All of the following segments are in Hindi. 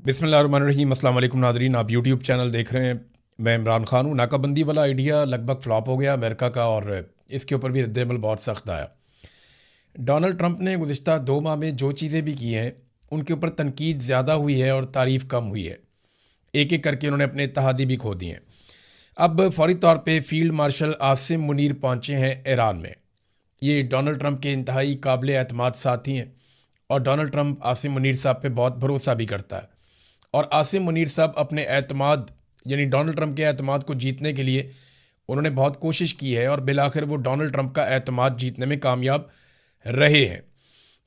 बिस्मिल्लाहिर्रहमानिर्रहीम। अस्सलाम वालेकुम नाज़रीन, आप यूट्यूब चैनल देख रहे हैं। मैं इमरान खान हूँ। नाकाबंदी वाला आइडिया लगभग फ्लॉप हो गया अमेरिका का, और इसके ऊपर भी रद्द-ए-अमल बहुत सख्त आया। डोनाल्ड ट्रंप ने गुज़िश्ता 2 माह में जो चीज़ें भी की हैं उनके ऊपर तनकीद ज़्यादा हुई है और तारीफ़ कम हुई है। एक एक करके उन्होंने अपने इत्तेहादी भी खो दिए हैं। अब फौरी तौर पे फील्ड मार्शल आसिम मुनीर पहुँचे हैं ईरान में। ये डोनाल्ड ट्रंप के इंतहाई काबिल एतमाद साथी हैं, और डोनाल्ड ट्रंप आसिम मुनीर साहब पे बहुत भरोसा भी करता है। और आसिम मुनीर साहब अपने एतमाद यानी डोनाल्ड ट्रंप के एतमाद को जीतने के लिए उन्होंने बहुत कोशिश की है, और बिलाखिर वो डोनाल्ड ट्रंप का एतमाद जीतने में कामयाब रहे हैं।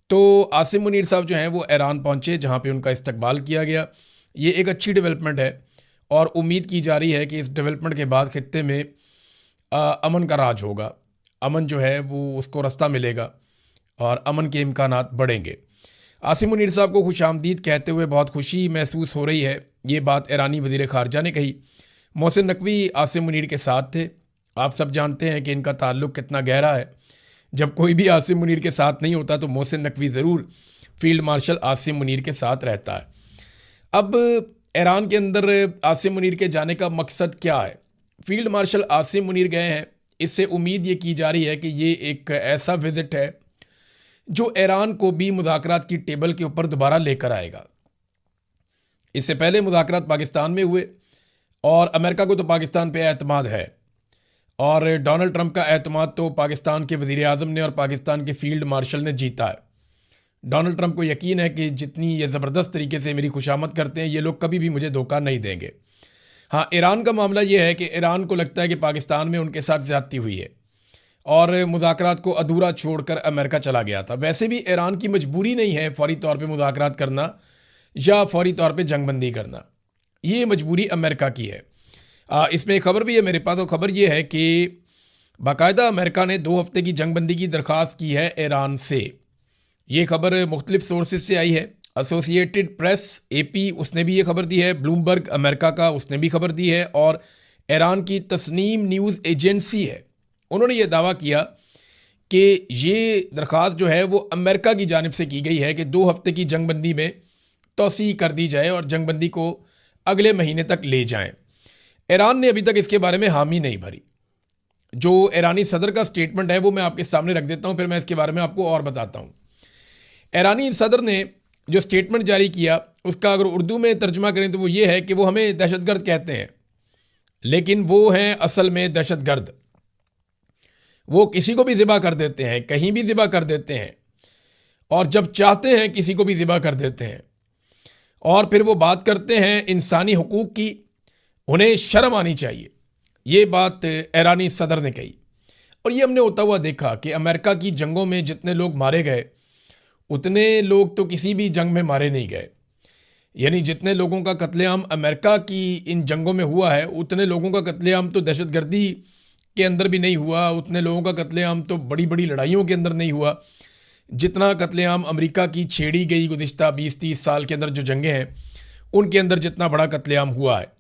तो आसिम मुनीर साहब जो हैं वो ईरान पहुँचे, जहाँ पे उनका इस्तकबाल किया गया। ये एक अच्छी डेवलपमेंट है, और उम्मीद की जा रही है कि इस डेवलपमेंट के बाद खित्ते में अमन का राज होगा। अमन जो है वो उसको रास्ता मिलेगा और अमन के इम्कानात बढ़ेंगे। आसिम मुनीर साहब को खुशामदीद कहते हुए बहुत खुशी महसूस हो रही है। ये बात ईरानी वज़ीर ख़ारजा ने कही। मोहसिन नकवी आसिम मुनीर के साथ थे। आप सब जानते हैं कि इनका ताल्लुक़ कितना गहरा है। जब कोई भी आसिम मुनीर के साथ नहीं होता तो मोहसिन नकवी ज़रूर फील्ड मार्शल आसिम मुनीर के साथ रहता है। अब ईरान के अंदर आसिम मुनीर के जाने का मकसद क्या है? फील्ड मार्शल आसिम मुनीर गए हैं, इससे उम्मीद ये की जा रही है कि ये एक ऐसा विज़िट है जो ईरान को भी मुज़ाकरात की टेबल के ऊपर दोबारा लेकर आएगा। इससे पहले मुज़ाकरात पाकिस्तान में हुए, और अमेरिका को तो पाकिस्तान पे एतमाद है, और डोनाल्ड ट्रंप का एतमाद तो पाकिस्तान के वज़ीर आज़म ने और पाकिस्तान के फील्ड मार्शल ने जीता है। डोनाल्ड ट्रंप को यकीन है कि जितनी ये ज़बरदस्त तरीके से मेरी खुशामद करते हैं, ये लोग कभी भी मुझे धोखा नहीं देंगे। हाँ, ईरान का मामला ये है कि ईरान को लगता है कि पाकिस्तान में उनके साथ ज़्यादती हुई है, और मुज़ाकरात को अधूरा छोड़कर अमेरिका चला गया था। वैसे भी ईरान की मजबूरी नहीं है फ़ौरी तौर पे मुज़ाकरात करना या फ़ौरी तौर पे जंगबंदी करना, ये मजबूरी अमेरिका की है। इसमें एक ख़बर भी है मेरे पास, तो ख़बर ये है कि बाकायदा अमेरिका ने 2 हफ़्ते की जंगबंदी की दरख्वास्त की है ईरान से। ये ख़बर मुख्तलिफ सोर्सेज से आई है। एसोसिएटेड प्रेस AP उसने भी ये खबर दी है, ब्लूमबर्ग अमेरिका का उसने भी खबर दी है, और ईरान की तस्नीम न्यूज़ एजेंसी है, उन्होंने ये दावा किया कि ये दरख्वास्त जो है वो अमेरिका की जानिब से की गई है कि 2 हफ्ते की जंगबंदी में तोसी कर दी जाए और जंगबंदी को अगले महीने तक ले जाएं। ईरान ने अभी तक इसके बारे में हामी नहीं भरी। जो ईरानी सदर का स्टेटमेंट है वो मैं आपके सामने रख देता हूँ, फिर मैं इसके बारे में आपको और बताता हूँ। ईरानी सदर ने जो स्टेटमेंट जारी किया उसका अगर उर्दू में तर्जुमा करें तो वो ये है कि वो हमें दहशतगर्द कहते हैं, लेकिन वो हैं असल में दहशतगर्द। वो किसी को भी ज़िबा कर देते हैं, कहीं भी ज़िबा कर देते हैं, और जब चाहते हैं किसी को भी ज़िबा कर देते हैं। और फिर वो बात करते हैं इंसानी हुकूक की, उन्हें शर्म आनी चाहिए। ये बात ईरानी सदर ने कही। और ये हमने होता हुआ देखा कि अमेरिका की जंगों में जितने लोग मारे गए उतने लोग तो किसी भी जंग में मारे नहीं गए। यानी जितने लोगों का कत्लेआम अमेरिका की इन जंगों में हुआ है उतने लोगों का कत्लेआम तो दहशतगर्दी के अंदर भी नहीं हुआ, उतने लोगों का कत्लेआम तो बड़ी बड़ी लड़ाइयों के अंदर नहीं हुआ जितना कत्लेआम अमेरिका की छेड़ी गई गुज़िश्ता 20-30 साल के अंदर जो जंगें हैं उनके अंदर जितना बड़ा कत्लेआम हुआ है।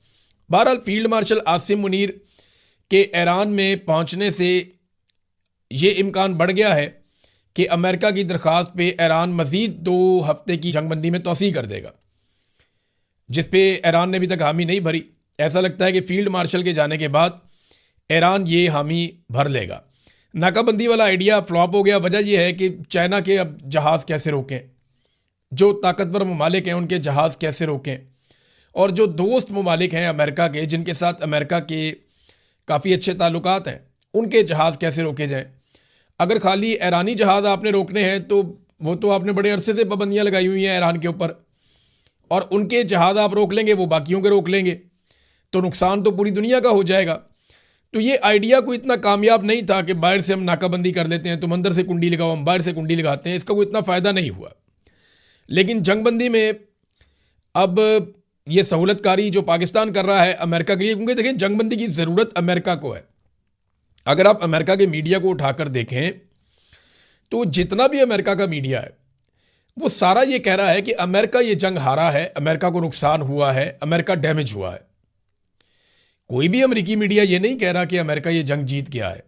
बहरहाल फील्ड मार्शल आसिम मुनीर के ईरान में पहुंचने से ये इम्कान बढ़ गया है कि अमेरिका की दरख्वास्त पे ईरान मज़ीद 2 हफ्ते की जंगबंदी में तोसी कर देगा, जिस पे ईरान ने अभी तक हामी नहीं भरी। ऐसा लगता है कि फील्ड मार्शल के जाने के बाद ईरान ये हामी भर लेगा। नाकाबंदी वाला आइडिया फ्लॉप हो गया। वजह यह है कि चाइना के अब जहाज़ कैसे रोकें, जो ताकतवर ममालिक हैं उनके जहाज़ कैसे रोकें, और जो दोस्त ममालिक हैं अमेरिका के जिनके साथ अमेरिका के काफ़ी अच्छे ताल्लुकात हैं उनके जहाज़ कैसे रोके जाएं। अगर खाली ईरानी जहाज़ आपने रोकने हैं तो वो तो आपने बड़े अरसे से पाबंदियाँ लगाई हुई हैं ईरान के ऊपर, और उनके जहाज़ आप रोक लेंगे वो बाकियों के रोक लेंगे, तो नुकसान तो पूरी दुनिया का हो जाएगा। तो ये आइडिया कोई इतना कामयाब नहीं था कि बाहर से हम नाकाबंदी कर लेते हैं, तुम अंदर से कुंडी लगाओ हम बाहर से कुंडी लगाते हैं, इसका कोई इतना फ़ायदा नहीं हुआ। लेकिन जंगबंदी में अब ये सहूलतकारी जो पाकिस्तान कर रहा है अमेरिका के लिए, क्योंकि देखें जंगबंदी की ज़रूरत अमेरिका को है। अगर आप अमेरिका के मीडिया को उठाकर देखें तो जितना भी अमेरिका का मीडिया है वो सारा ये कह रहा है कि अमेरिका ये जंग हारा है, अमेरिका को नुकसान हुआ है, अमेरिका डैमेज हुआ है। कोई भी अमेरिकी मीडिया ये नहीं कह रहा कि अमेरिका ये जंग जीत गया है।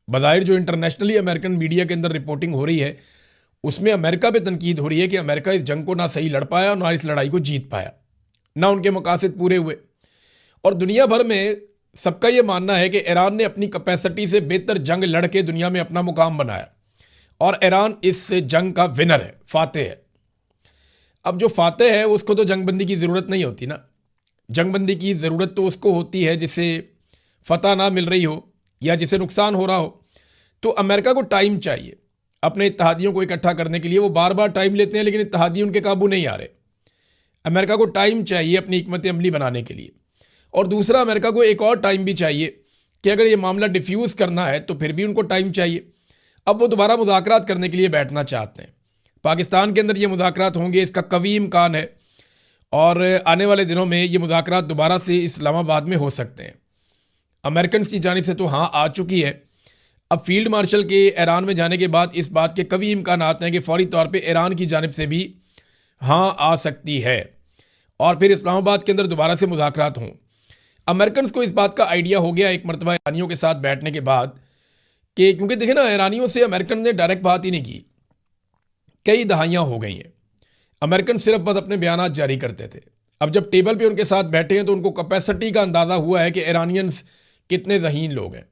बज़ाहिर जो इंटरनेशनली अमेरिकन मीडिया के अंदर रिपोर्टिंग हो रही है उसमें अमेरिका पे तनकीद हो रही है कि अमेरिका इस जंग को ना सही लड़ पाया और ना इस लड़ाई को जीत पाया। ना उनके मकासद पूरे हुए। और दुनिया भर में सबका ये मानना है कि ईरान ने अपनी कैपेसिटी से बेहतर जंग लड़ के दुनिया में अपना मुकाम बनाया और ईरान इस जंग का विनर है, फातेह है। अब जो फातेह है उसको तो जंगबंदी की ज़रूरत नहीं होती ना। जंगबंदी की ज़रूरत तो उसको होती है जिसे फतह ना मिल रही हो या जिसे नुकसान हो रहा हो। तो अमेरिका को टाइम चाहिए अपने इत्तेहादियों को इकट्ठा करने के लिए। वो बार बार टाइम लेते हैं लेकिन इत्तेहादी उनके काबू नहीं आ रहे। अमेरिका को टाइम चाहिए अपनी हिकमत अमली बनाने के लिए। और दूसरा, अमेरिका को एक और टाइम भी चाहिए कि अगर ये मामला डिफ्यूज़ करना है तो फिर भी उनको टाइम चाहिए। अब वो दोबारा मुज़ाकरात करने के लिए बैठना चाहते हैं। पाकिस्तान के अंदर ये मुज़ाकरात होंगे, इसका कवी इम्कान है, और आने वाले दिनों में ये मुज़ाकरात दोबारा से इस्लामाबाद में हो सकते हैं। अमेरिकन की जानिब से तो हाँ आ चुकी है। अब फील्ड मार्शल के ईरान में जाने के बाद इस बात के कवी इम्कान आते हैं कि फौरी तौर पे ईरान की जानिब से भी हाँ आ सकती है और फिर इस्लामाबाद के अंदर दोबारा से मुज़ाकरात हों। अमेरिकन को इस बात का आइडिया हो गया एक मरतबा ईरानियों के साथ बैठने के बाद कि क्योंकि देखें ना, ईरानियों से अमेरिकन ने डायरेक्ट बात ही नहीं की, कई दहाइयाँ हो गई हैं। अमेरिकन सिर्फ बस अपने बयान जारी करते थे। अब जब टेबल पे उनके साथ बैठे हैं तो उनको कैपेसिटी का अंदाज़ा हुआ है कि ईरानियंस कितने ज़हीन लोग हैं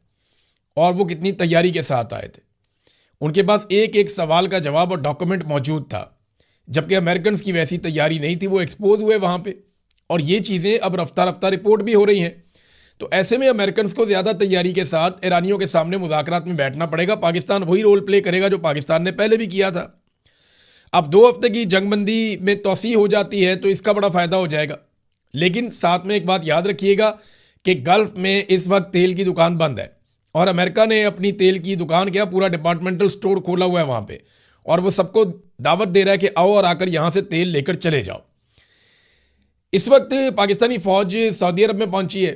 और वो कितनी तैयारी के साथ आए थे। उनके पास एक एक सवाल का जवाब और डॉक्यूमेंट मौजूद था, जबकि अमेरिकन की वैसी तैयारी नहीं थी। वो एक्सपोज हुए वहाँ पे और ये चीज़ें अब रफ्ता रफ्ता रिपोर्ट भी हो रही हैं। तो ऐसे में अमेरिकन को ज़्यादा तैयारी के साथ ईरानियों के सामने मुज़ाकरात में बैठना पड़ेगा। पाकिस्तान वही रोल प्ले करेगा जो पाकिस्तान ने पहले भी किया था। अब 2 हफ्ते की जंगबंदी में तोसी हो जाती है तो इसका बड़ा फ़ायदा हो जाएगा। लेकिन साथ में एक बात याद रखिएगा कि गल्फ में इस वक्त तेल की दुकान बंद है और अमेरिका ने अपनी तेल की दुकान, क्या पूरा डिपार्टमेंटल स्टोर खोला हुआ है वहाँ पे, और वो सबको दावत दे रहा है कि आओ और आकर यहाँ से तेल लेकर चले जाओ। इस वक्त पाकिस्तानी फ़ौज सऊदी अरब में पहुंची है।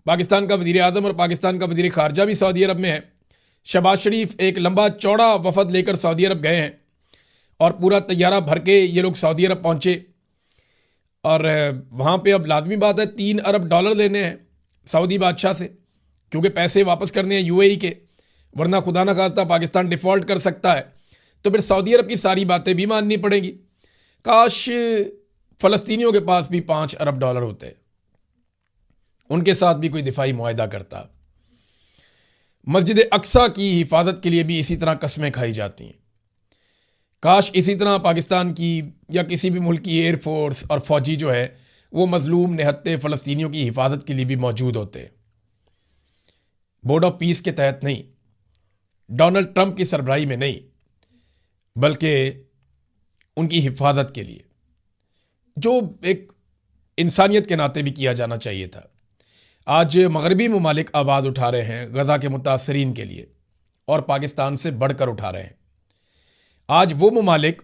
पाकिस्तान का वज़ीर आज़म और पाकिस्तान का वज़ीर ख़ारजा भी सऊदी अरब में है। शहबाज शरीफ एक लंबा चौड़ा वफद लेकर सऊदी अरब गए हैं और पूरा तैयारा भर के ये लोग सऊदी अरब पहुंचे। और वहाँ पे अब लाजमी बात है $3 अरब लेने हैं सऊदी बादशाह से, क्योंकि पैसे वापस करने हैं यूएई के, वरना खुदा न खास्ता पाकिस्तान डिफ़ॉल्ट कर सकता है। तो फिर सऊदी अरब की सारी बातें भी माननी पड़ेगी। काश फ़लस्तीनियों के पास भी $5 अरब होते, उनके साथ भी कोई दिफाई मुआहदा करता। मस्जिद अक्सा की हिफाजत के लिए भी इसी तरह कस्में खाई जाती हैं। काश इसी तरह पाकिस्तान की या किसी भी मुल्क की एयरफोर्स और फ़ौजी जो है वो मजलूम निहत्ते फ़लस्तीनियों की हिफाजत के लिए भी मौजूद होते। बोर्ड ऑफ पीस के तहत नहीं, डोनाल्ड ट्रंप की सरबराही में नहीं, बल्कि उनकी हिफाजत के लिए, जो एक इंसानियत के नाते भी किया जाना चाहिए था। आज मगरबी ममालिक आवाज़ उठा रहे हैं गज़ा के मुतासरीन के लिए और पाकिस्तान से बढ़कर उठा रहे हैं। आज वो ममालिक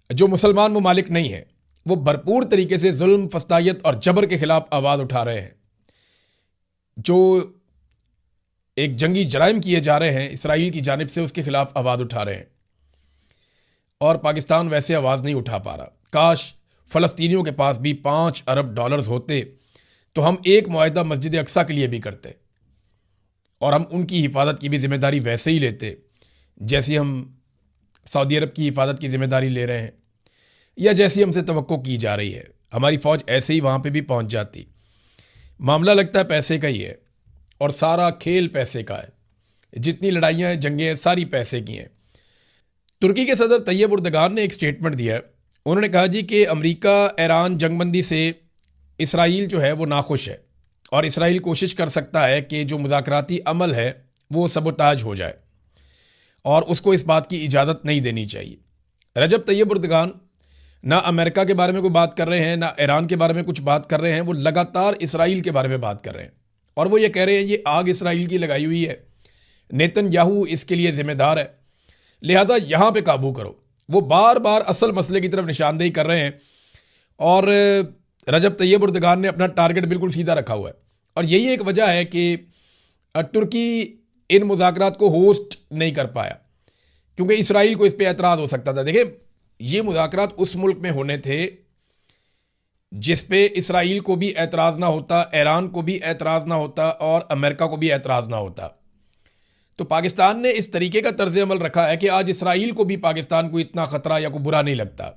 जो मुसलमान ममालिक नहीं हैं वो भरपूर तरीके से जुल्म, फस्तायत और जबर के ख़िलाफ़ आवाज़ उठा रहे हैं। जो एक जंगी जराइम किए जा रहे हैं इसराइल की जानिब से, उसके ख़िलाफ़ आवाज़ उठा रहे हैं और पाकिस्तान वैसे आवाज़ नहीं उठा पा रहा। काश फ़लस्तीनियों के पास भी $5 अरब होते तो हम एक मुआहदा मस्जिद अक्सा के लिए भी करते और हम उनकी हिफाजत की भी जिम्मेदारी वैसे ही लेते जैसी हम सऊदी अरब की हिफाजत की जिम्मेदारी ले रहे हैं या जैसी हमसे तवक्को की जा रही है। हमारी फ़ौज ऐसे ही वहाँ पे भी पहुँच जाती। मामला लगता है पैसे का ही है और सारा खेल पैसे का है। जितनी लड़ाइयाँ हैं, जंगें हैं, सारी पैसे की हैं। तुर्की के सदर तैयब उर्दगान ने एक स्टेटमेंट दिया है। उन्होंने कहा जी कि अमेरिका ईरान जंगबंदी से इसराइल जो है वो नाखुश है और इसराइल कोशिश कर सकता है कि जो मुज़ाकराती अमल है वो सबोताज हो जाए और उसको इस बात की इजाज़त नहीं देनी चाहिए। रजब तैयब उर्दगान ना अमेरिका के बारे में कोई बात कर रहे हैं, ना ईरान के बारे में कुछ बात कर रहे हैं, वो लगातार इसराइल के बारे में बात कर रहे हैं और वो ये कह रहे हैं ये आग इसराइल की लगाई हुई है, नेतन्याहू इसके लिए ज़िम्मेदार है, लिहाजा यहाँ पे काबू करो। वो बार बार असल मसले की तरफ निशानदेही कर रहे हैं और रजब तैयब उर्दगान ने अपना टारगेट बिल्कुल सीधा रखा हुआ है और यही एक वजह है कि तुर्की इन मुज़ाकरात को होस्ट नहीं कर पाया, क्योंकि इसराइल को इस पर एतराज़ हो सकता था। देखिए, ये मुज़ाकरात उस मुल्क में होने थे जिस पे इसराइल को भी एतराज़ ना होता, ईरान को भी एतराज़ ना होता और अमेरिका को भी एतराज़ ना होता। तो पाकिस्तान ने इस तरीके का तर्ज अमल रखा है कि आज इसराइल को भी पाकिस्तान को इतना ख़तरा या कोई बुरा नहीं लगता,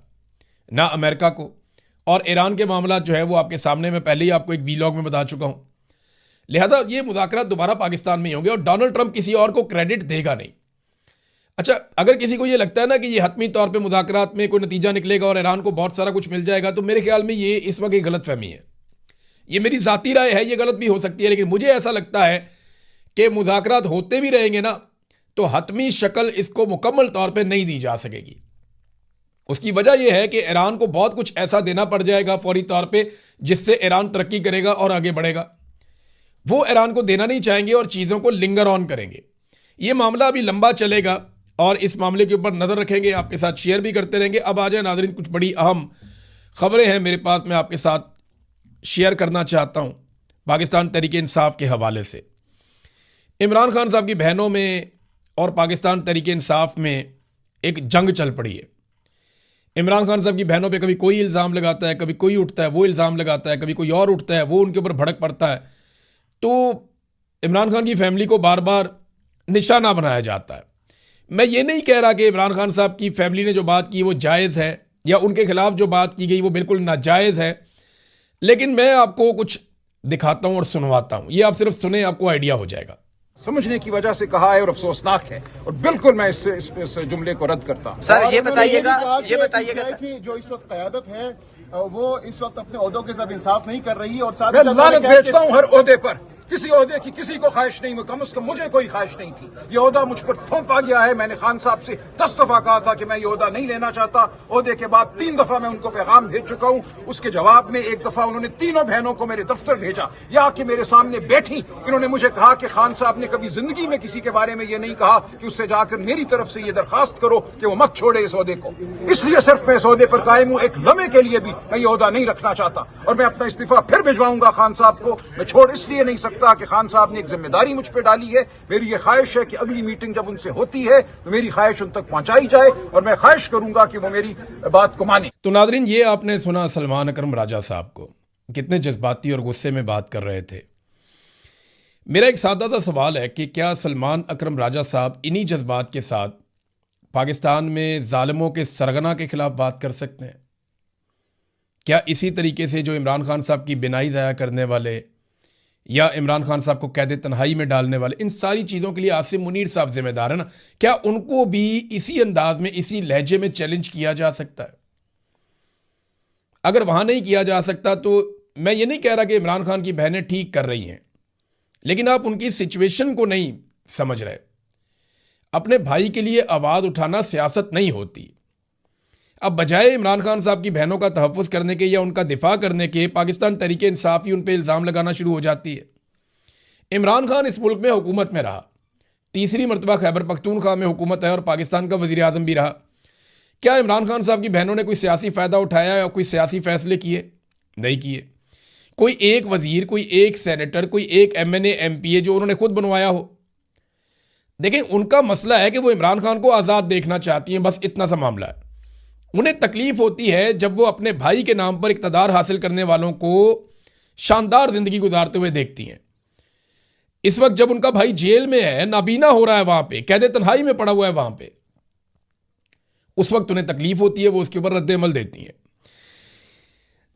ना अमेरिका को और ईरान के मामला जो है वो आपके सामने, मैं पहले ही आपको एक वीलॉग में बता चुका हूं। लिहाजा ये मुज़ाकरात दोबारा पाकिस्तान में ही होंगे और डोनाल्ड ट्रंप किसी और को क्रेडिट देगा नहीं। अच्छा, अगर किसी को ये लगता है ना कि ये हतमी तौर पे मुज़ाकरात में कोई नतीजा निकलेगा और ईरान को बहुत सारा कुछ मिल जाएगा, तो मेरे ख्याल में ये इस वक्त एक गलत फहमी है। ये मेरी ज़ाती राय है, ये गलत भी हो सकती है, लेकिन मुझे ऐसा लगता है कि मुज़ाकरात होते भी रहेंगे ना तो हतमी शक्ल इसको मुकम्मल तौर पे नहीं दी जा सकेगी। उसकी वजह यह है कि ईरान को बहुत कुछ ऐसा देना पड़ जाएगा फौरी तौर पे जिससे ईरान तरक्की करेगा और आगे बढ़ेगा। वो ईरान को देना नहीं चाहेंगे और चीज़ों को लिंगर ऑन करेंगे। ये मामला अभी लंबा चलेगा और इस मामले के ऊपर नज़र रखेंगे, आपके साथ शेयर भी करते रहेंगे। अब आ जाए नाज़रीन, कुछ बड़ी अहम खबरें हैं मेरे पास, मैं आपके साथ शेयर करना चाहता हूँ पाकिस्तान तहरीक इंसाफ के हवाले से। इमरान खान साहब की बहनों में और पाकिस्तान तहरीक इंसाफ में एक जंग चल पड़ी है। इमरान खान साहब की बहनों पे कभी कोई इल्ज़ाम लगाता है, कभी कोई उठता है वो इल्ज़ाम लगाता है, कभी कोई और उठता है वो उनके ऊपर भड़क पड़ता है। तो इमरान खान की फैमिली को बार बार निशाना बनाया जाता है। मैं ये नहीं कह रहा कि इमरान खान साहब की फैमिली ने जो बात की वो जायज़ है या उनके खिलाफ जो बात की गई वो बिल्कुल नाजायज़ है, लेकिन मैं आपको कुछ दिखाता हूँ और सुनवाता हूँ। ये आप सिर्फ सुने, आपको आइडिया हो जाएगा। समझने की वजह से कहा है और अफसोसनाक है और बिल्कुल मैं इस जुमले को रद्द करता हूँ। सर ये बताइएगा सर, कि जो इस वक्त क़यादत है वो इस वक्त अपने ओहदों के साथ इंसाफ नहीं कर रही और साथ मैं लानत भेजता हूँ हर ओहदे पर। किसी ओहदे की किसी को ख्वाहिश नहीं, कम से कम मुझे कोई ख्वाहिश नहीं थी। ये ओहदा मुझ पर थोपा गया है। मैंने खान साहब से 10 दफा कहा था कि मैं ये ओहदा नहीं लेना चाहता। ओहदे के बाद 3 दफा मैं उनको पैगाम भेज चुका हूँ। उसके जवाब में एक दफा उन्होंने तीनों बहनों को मेरे दफ्तर भेजा, या कि मेरे सामने बैठी। इन्होंने मुझे कहा कि खान साहब ने कभी जिंदगी में किसी के बारे में ये नहीं कहा कि उससे जाकर मेरी तरफ से ये दरखास्त करो कि वो मत छोड़े इस ओहदे को। इसलिए सिर्फ मैं इस ओहदे पर कायम हूँ। एक लम्हे के लिए भी मैं ये ओहदा नहीं रखना चाहता और मैं अपना इस्तीफा फिर भिजवाऊंगा खान साहब को। मैं छोड़ इसलिए नहीं सकता कि खान साहब ने एक जिम्मेदारी मुझ पर डाली है। मेरी ये ख्वाहिश है कि अगली मीटिंग जब उनसे होती है तो मेरी ख्वाहिश उन तक पहुंचाई जाए और मैं ख्वाहिश करूंगा कि वो मेरी बात को माने। तो नादरीन, ये आपने सुना सलमान अकरम राजा साहब को, कितने जज्बाती और गुस्से में बात कर रहे थे। मेरा एक सादा सा सवाल है कि क्या सलमान अकरम राजा साहब इन्हीं जज्बात के साथ पाकिस्तान में जालिमों के सरगना के खिलाफ बात कर सकते हैं? क्या इसी तरीके से जो इमरान खान साहब की बिनाई ज़ाया करने वाले या इमरान खान साहब को कैद तन्हाई में डालने वाले, इन सारी चीज़ों के लिए आसिम मुनीर साहब जिम्मेदार है ना? क्या उनको भी इसी अंदाज में, इसी लहजे में चैलेंज किया जा सकता है? अगर वहां नहीं किया जा सकता तो मैं ये नहीं कह रहा कि इमरान खान की बहनें ठीक कर रही हैं, लेकिन आप उनकी सिचुएशन को नहीं समझ रहे। अपने भाई के लिए आवाज़ उठाना सियासत नहीं होती। अब बजाय इमरान खान साहब की बहनों का तहफ़्फ़ुज़ करने के या उनका दिफा करने के, पाकिस्तान तहरीक इंसाफ ही उन पर इल्ज़ाम लगाना शुरू हो जाती है। इमरान खान इस मुल्क में हुकूमत में रहा, तीसरी मरतबा खैबर पख्तूनख्वा में हुकूमत है और पाकिस्तान का वज़ीर आज़म भी रहा। क्या इमरान खान साहब की बहनों ने कोई सियासी फ़ायदा उठाया या कोई सियासी फ़ैसले किए? नहीं किए। कोई एक वज़ीर, कोई एक सेनेटर, कोई एक MNA MPA जो उन्होंने खुद बनवाया हो? देखें, उनका मसला है कि वो इमरान खान को आज़ाद देखना चाहती हैं, बस इतना सा मामला है। उन्हें तकलीफ होती है जब वो अपने भाई के नाम पर इक़्तिदार हासिल करने वालों को शानदार ज़िंदगी गुजारते हुए देखती हैं। इस वक्त जब उनका भाई जेल में है, नाबीना हो रहा है, वहां पे कैद तन्हाई में पड़ा हुआ है, वहां पे उस वक्त उन्हें तकलीफ होती है, वो उसके ऊपर रद्द-ए-अमल देती हैं।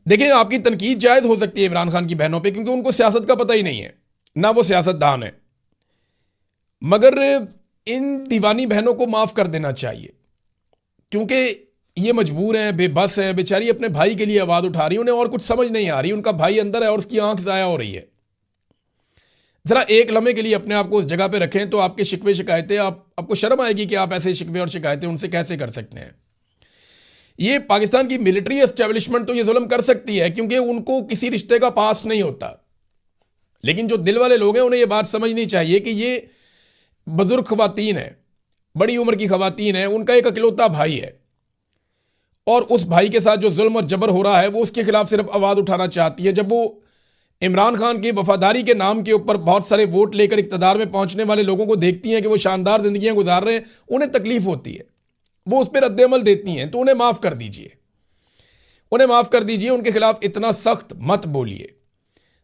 देखिए, आपकी तनकीद जायज़ हो सकती है इमरान खान की बहनों पे, क्योंकि उनको सियासत का पता ही नहीं है, ना वो सियासतदान है, मगर इन दीवानी बहनों को माफ़ कर देना चाहिए, क्योंकि ये मजबूर हैं, बेबस हैं, बेचारी अपने भाई के लिए आवाज़ उठा रही, उन्हें और कुछ समझ नहीं आ रही। उनका भाई अंदर है और उसकी आंख ज़ाया हो रही है। ज़रा एक लम्हे के लिए अपने आप को उस जगह पे रखें तो आपके शिकवे शिकायतें, आपको शर्म आएगी कि आप ऐसे शिकवे और शिकायतें उनसे कैसे कर सकते हैं। ये पाकिस्तान की मिलिट्री एस्टेब्लिशमेंट तो ये जुल्म कर सकती है क्योंकि उनको किसी रिश्ते का पास नहीं होता, लेकिन जो दिल वाले लोग हैं उन्हें ये बात समझनी चाहिए कि ये बुजुर्ग खवातीन है, बड़ी उम्र की खवातीन है, उनका एक अकेलौता भाई है और उस भाई के साथ जो जुल्म और जबर हो रहा है वो उसके खिलाफ सिर्फ आवाज़ उठाना चाहती है। जब वो इमरान खान की वफादारी के नाम के ऊपर बहुत सारे वोट लेकर इक़्तिदार में पहुंचने वाले लोगों को देखती हैं कि वो शानदार ज़िंदगियां गुजार रहे हैं, उन्हें तकलीफ होती है, वो उस पर रद्द-ए-अमल देती हैं। तो उन्हें माफ़ कर दीजिए, उन्हें माफ़ कर दीजिए, उनके खिलाफ इतना सख्त मत बोलिए।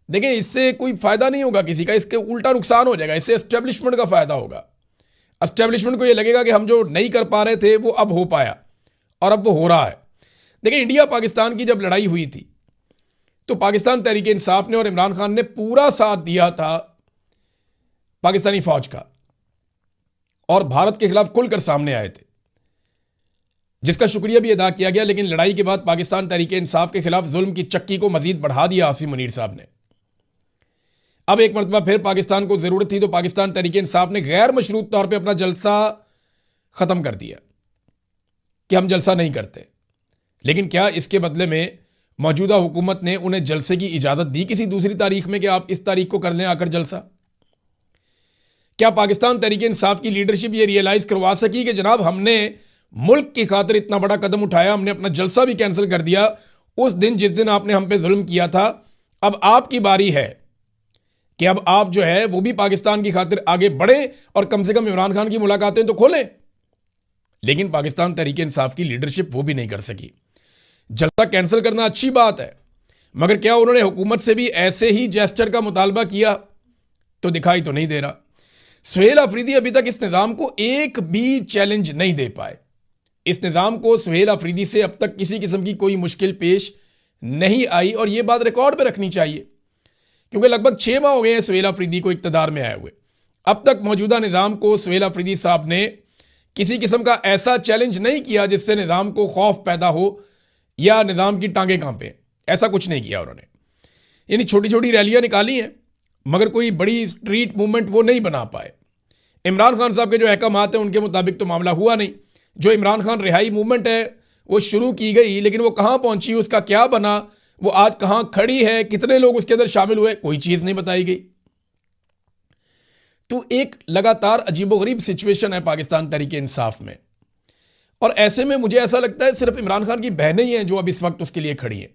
देखें, इससे कोई फ़ायदा नहीं होगा किसी का, इसके उल्टा नुकसान हो जाएगा। इससे एस्टेब्लिशमेंट का फ़ायदा होगा। एस्टेब्लिशमेंट को ये लगेगा कि हम जो नहीं कर पा रहे थे वो अब हो पाया और अब वो हो रहा है। देखिए, इंडिया पाकिस्तान की जब लड़ाई हुई थी तो पाकिस्तान तहरीक इंसाफ ने और इमरान खान ने पूरा साथ दिया था पाकिस्तानी फौज का और भारत के खिलाफ खुलकर सामने आए थे, जिसका शुक्रिया भी अदा किया गया। लेकिन लड़ाई के बाद पाकिस्तान तहरीक इंसाफ के खिलाफ जुल्म की चक्की को मजीद बढ़ा दिया आसिम मुनीर साहब ने। अब एक मरतबा फिर पाकिस्तान को जरूरत थी तो पाकिस्तान तहरीक इंसाफ ने गैर मशरूत तौर पर अपना जलसा खत्म कर दिया कि हम जलसा नहीं करते। लेकिन क्या इसके बदले में मौजूदा हुकूमत ने उन्हें जलसे की इजाजत दी किसी दूसरी तारीख में कि आप इस तारीख को कर लें आकर जलसा? क्या पाकिस्तान तहरीक इंसाफ की लीडरशिप ये रियलाइज करवा सकी कि जनाब हमने मुल्क की खातिर इतना बड़ा कदम उठाया, हमने अपना जलसा भी कैंसिल कर दिया उस दिन जिस दिन आपने हम पे जुल्म किया था। अब आपकी बारी है कि अब आप जो है वो भी पाकिस्तान की खातिर आगे बढ़े और कम से कम इमरान खान की मुलाकातें तो खोलें। लेकिन पाकिस्तान तहरीक इंसाफ की लीडरशिप वो भी नहीं कर सकी। जलसा कैंसिल करना अच्छी बात है, मगर क्या उन्होंने हुकूमत से भी ऐसे ही जेस्चर का मुतालबा किया? तो दिखाई तो नहीं दे रहा। सुहेल अफरीदी अभी तक इस निज़ाम को एक भी चैलेंज नहीं दे पाए। इस निज़ाम को सुहेल अफरीदी से अब तक किसी किस्म की कोई मुश्किल पेश नहीं आई और यह बात रिकॉर्ड पे रखनी चाहिए, क्योंकि लगभग 6 माह हो गए हैं सुहेल अफरीदी को इक़्तिदार में आए हुए। अब तक मौजूदा निज़ाम को सुहेल अफरीदी साहब ने किसी किस्म का ऐसा चैलेंज नहीं किया जिससे निज़ाम को खौफ पैदा हो या निज़ाम की टांगें कांपे। ऐसा कुछ नहीं किया उन्होंने। यानी छोटी छोटी रैलियां निकाली हैं मगर कोई बड़ी स्ट्रीट मूवमेंट वो नहीं बना पाए। इमरान खान साहब के जो अहकामात हैं उनके मुताबिक तो मामला हुआ नहीं। जो इमरान खान रिहाई मूवमेंट है वो शुरू की गई, लेकिन वो कहाँ पहुंची, उसका क्या बना, वो आज कहाँ खड़ी है, कितने लोग उसके अंदर शामिल हुए, कोई चीज़ नहीं बताई गई। तो एक लगातार अजीबोगरीब सिचुएशन है पाकिस्तान तहरीक इंसाफ में। और ऐसे में मुझे ऐसा लगता है सिर्फ इमरान खान की बहनें ही हैं जो अब इस वक्त उसके लिए खड़ी हैं।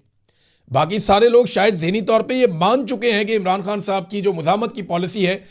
बाकी सारे लोग शायद ज़हनी तौर पे ये मान चुके हैं कि इमरान खान साहब की जो मुज़ाहमत की पॉलिसी है